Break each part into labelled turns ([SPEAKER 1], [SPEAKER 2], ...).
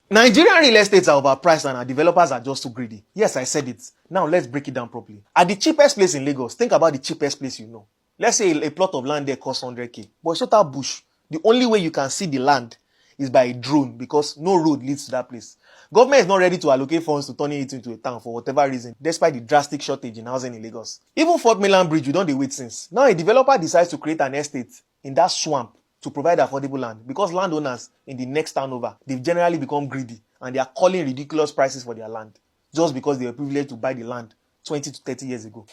[SPEAKER 1] Nigerian real estates are overpriced and our developers are just too greedy. Yes, I said it. Now let's break it down properly. At the cheapest place in Lagos, think about the cheapest place you know. Let's say a plot of land there costs 100k, but it's total bush. The only way you can see the land is by a drone because no road leads to that place. Government is not ready to allocate funds to turning it into a town for whatever reason, despite the drastic shortage in housing in Lagos. Even Fort Mainland Bridge, we don't wait since. Now a developer decides to create an estate in that swamp to provide affordable land because landowners in the next town over, they've generally become greedy and they are calling ridiculous prices for their land just because they were privileged to buy the land 20 to 30 years ago.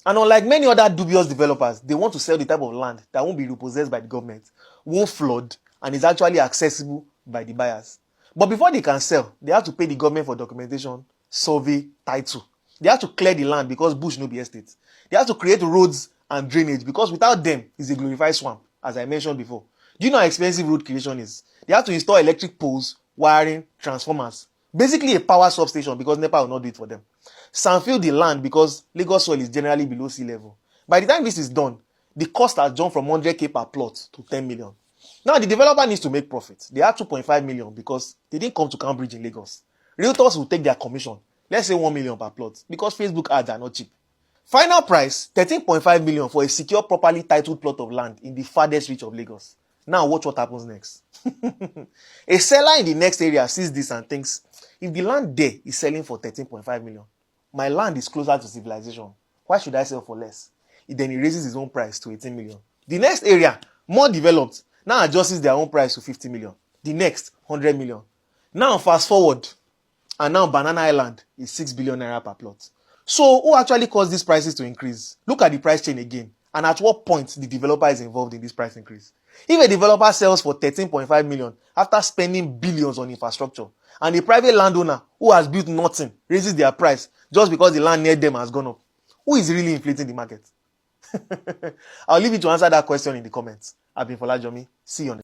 [SPEAKER 1] And unlike many other dubious developers, they want to sell the type of land that won't be repossessed by the government, won't flood, and is actually accessible by the buyers. But before they can sell, they have to pay the government for documentation, survey, title. They have to clear the land because bush no be estate. They have to create roads and drainage because without them, it's a glorified swamp, as I mentioned before. Do you know how expensive road creation is? They have to install electric poles, wiring, transformers. Basically a power substation because NEPA will not do it for them. Sandfill the land because Lagos soil is generally below sea level. By the time this is done, the cost has jumped from 100k per plot to 10 million. Now the developer needs to make profit. They have 2.5 million because they didn't come to Cambridge in Lagos. Realtors will take their commission, let's say 1 million per plot, because Facebook ads are not cheap. Final price, 13.5 million for a secure, properly titled plot of land in the farthest reach of Lagos. Now watch what happens next. A seller in the next area sees this and thinks, if the land there is selling for 13.5 million, my land is closer to civilization. Why should I sell for less? Then he raises his own price to 18 million. The next area, more developed, now adjusts their own price to 50 million. The next, 100 million. Now fast forward, and now Banana Island is 6 billion naira per plot. So who actually caused these prices to increase? Look at the price chain again, and at what point the developer is involved in this price increase. If a developer sells for 13.5 million after spending billions on infrastructure, and a private landowner who has built nothing raises their price just because the land near them has gone up, who is really inflating the market? I'll leave you to answer that question in the comments. I've been Folajomi. See you on the